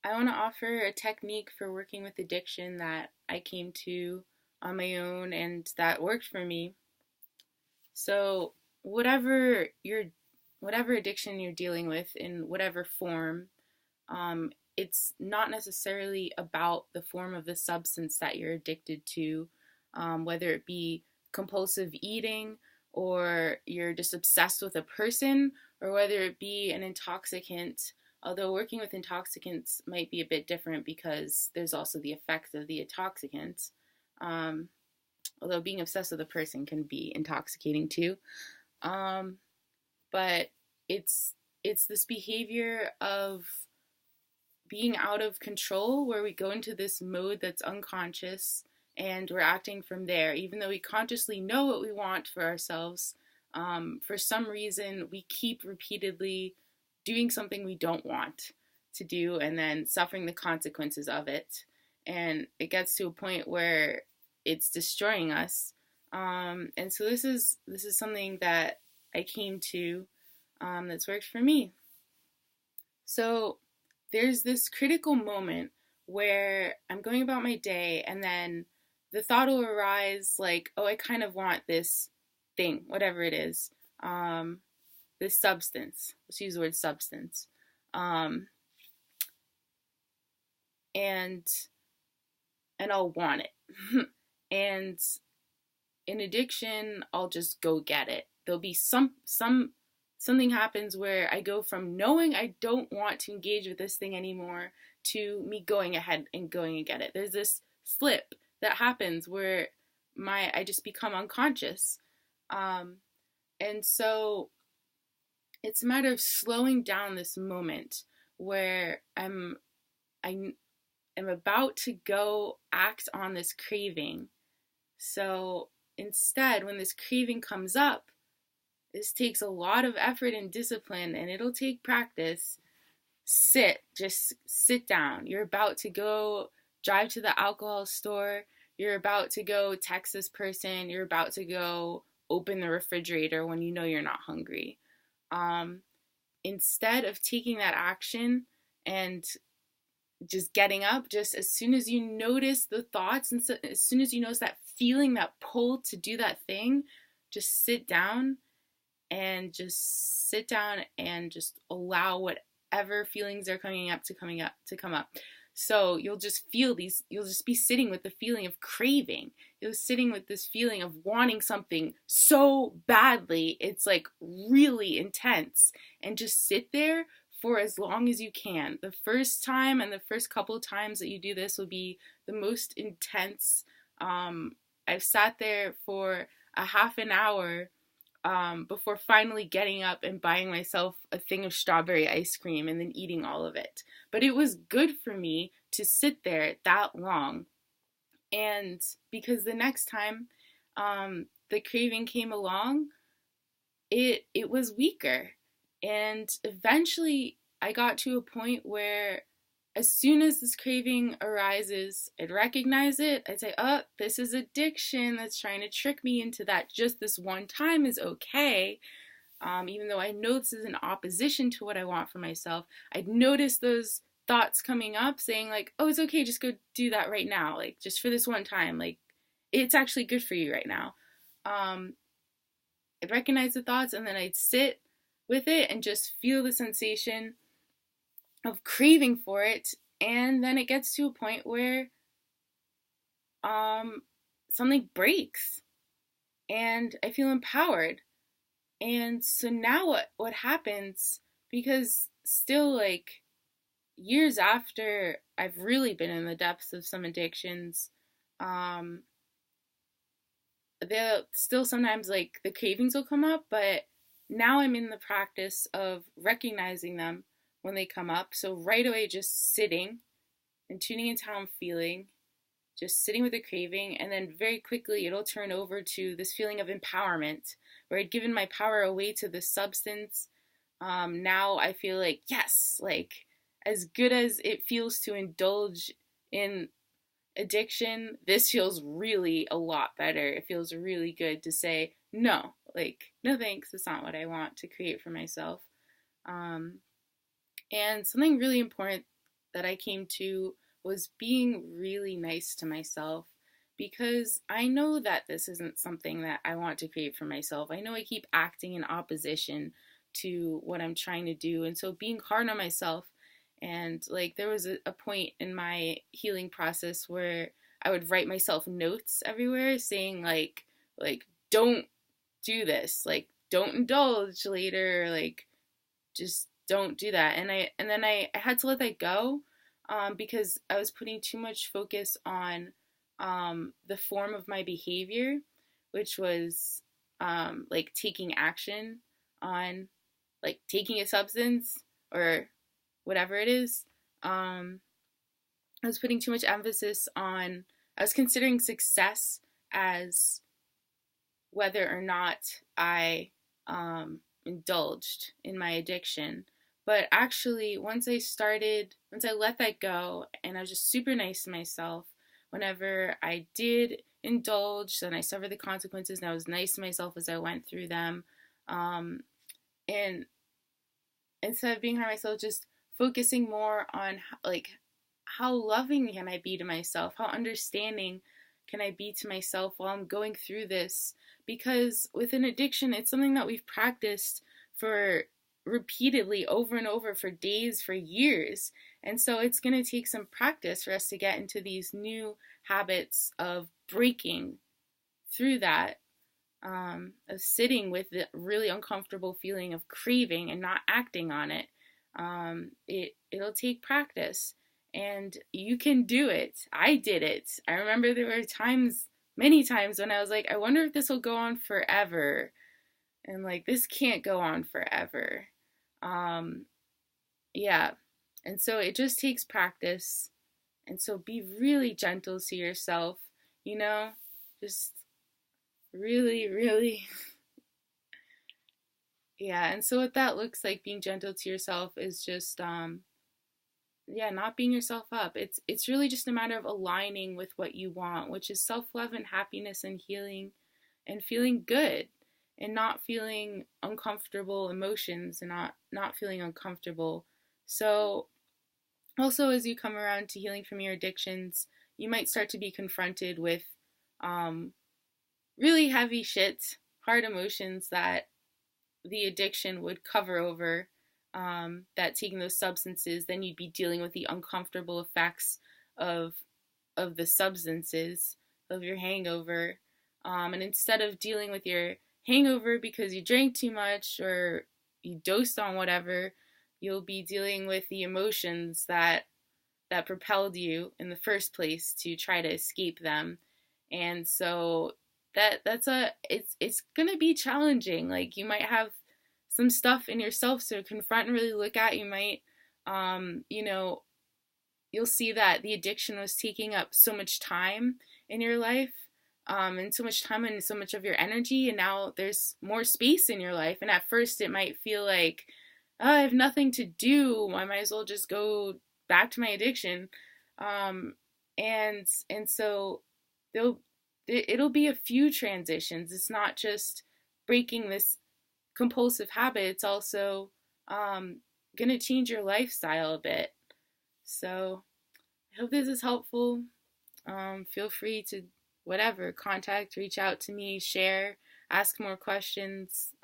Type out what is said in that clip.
I want to offer a technique for working with addiction that I came to on my own and that worked for me. So, whatever your whatever addiction you're dealing with in whatever form, it's not necessarily about the form of the substance that you're addicted to, whether it be compulsive eating or you're just obsessed with a person, or whether it be an intoxicant. Although working with intoxicants might be a bit different because there's also the effect of the intoxicant. Um, Although being obsessed with a person can be intoxicating too. Um, but it's it's this behavior of being out of control where we go into this mode that's unconscious and we're acting from there, even though we consciously know what we want for ourselves. For some reason, we keep repeatedly doing something we don't want to do and then suffering the consequences of it. And it gets to a point where it's destroying us. And so this is something that I came to that's worked for me. So there's this critical moment where I'm going about my day and then the thought will arise like, oh, I kind of want this thing, whatever it is, this substance. Let's use the word substance. Um, and and I'll want it. And in addiction, I'll just go get it. There'll be something happens where I go from knowing I don't want to engage with this thing anymore to me going ahead and going and get it. There's this slip that happens where I just become unconscious. Um, and so it's a matter of slowing down this moment where I am about to go act on this craving. So instead, when this craving comes up, this takes a lot of effort and discipline, and it'll take practice. Just sit down. You're about to go drive to the alcohol store. You're about to go text this person. You're about to go open the refrigerator when you know you're not hungry. Um, Instead of taking that action and just getting up, just as soon as you notice the thoughts and so, as soon as you notice that feeling, that pull to do that thing, just sit down and just allow whatever feelings are coming up to come up. So you'll just be sitting with the feeling of craving. You're sitting with this feeling of wanting something so badly. It's like really intense. And just sit there for as long as you can. The first time and the first couple times that you do this will be the most intense. I've sat there for a half an hour before finally getting up and buying myself a thing of strawberry ice cream and then eating all of it. But it was good for me to sit there that long. And because the next time the craving came along, it was weaker. And eventually I got to a point where as soon as this craving arises, I'd recognize it. I'd say, oh, this is addiction that's trying to trick me into that just this one time is okay. Even though I know this is in opposition to what I want for myself, I'd notice those thoughts coming up saying like, oh, it's okay, just go do that right now. Like, just for this one time, like, it's actually good for you right now. I'd recognize the thoughts and then I'd sit with it and just feel the sensation of craving for it, and then it gets to a point where something breaks and I feel empowered. And so now what happens, because still like years after I've really been in the depths of some addictions, they'll still sometimes like the cravings will come up, but now I'm in the practice of recognizing them when they come up. So right away, just sitting and tuning into how I'm feeling, just sitting with the craving, and then very quickly it'll turn over to this feeling of empowerment, where I'd given my power away to the substance. Now I feel like, yes, like as good as it feels to indulge in addiction, this feels really a lot better. It feels really good to say, no, like, no thanks, it's not what I want to create for myself. And something really important that I came to was being really nice to myself, because I know that this isn't something that I want to create for myself. I know I keep acting in opposition to what I'm trying to do. And so being hard on myself, and like there was a point in my healing process where I would write myself notes everywhere saying like don't do this, like don't indulge later, like just don't do that. And then I had to let that go, because I was putting too much focus on the form of my behavior, which was like taking action on like taking a substance or whatever it is. I was putting too much emphasis on, I was considering success as whether or not I indulged in my addiction. But actually, once I let that go, and I was just super nice to myself, whenever I did indulge, then I suffered the consequences, and I was nice to myself as I went through them. And instead of being hard on myself, just focusing more on like how loving can I be to myself, how understanding can I be to myself while I'm going through this. Because with an addiction, it's something that we've practiced for repeatedly over and over for days, for years. And so it's going to take some practice for us to get into these new habits of breaking through that, of sitting with the really uncomfortable feeling of craving and not acting on it. It'll take practice, and you can do it. I did it. I remember there were times, many times, when I was like, I wonder if this will go on forever, and like this can't go on forever. Yeah, and so it just takes practice, and so be really gentle to yourself. You know, just really, really. Yeah, and so what that looks like, being gentle to yourself, is just yeah, not beating yourself up. It's really just a matter of aligning with what you want, which is self-love and happiness and healing and feeling good, and not feeling uncomfortable emotions, and not feeling uncomfortable. So also, as you come around to healing from your addictions, you might start to be confronted with um really heavy shit, hard emotions that the addiction would cover over, that taking those substances, then you'd be dealing with the uncomfortable effects of the substances, of your hangover. And instead of dealing with your hangover because you drank too much or you dosed on whatever, you'll be dealing with the emotions that propelled you in the first place to try to escape them. And so it's gonna be challenging. Like, you might have some stuff in yourself to confront and really look at. You might you know, you'll see that the addiction was taking up so much time in your life, and so much time and so much of your energy, and now there's more space in your life. And at first it might feel like, oh, I have nothing to do, I might as well just go back to my addiction. And so it'll be a few transitions. It's not just breaking this compulsive habit, it's also gonna change your lifestyle a bit. So I hope this is helpful. Feel free to reach out to me, share, ask more questions.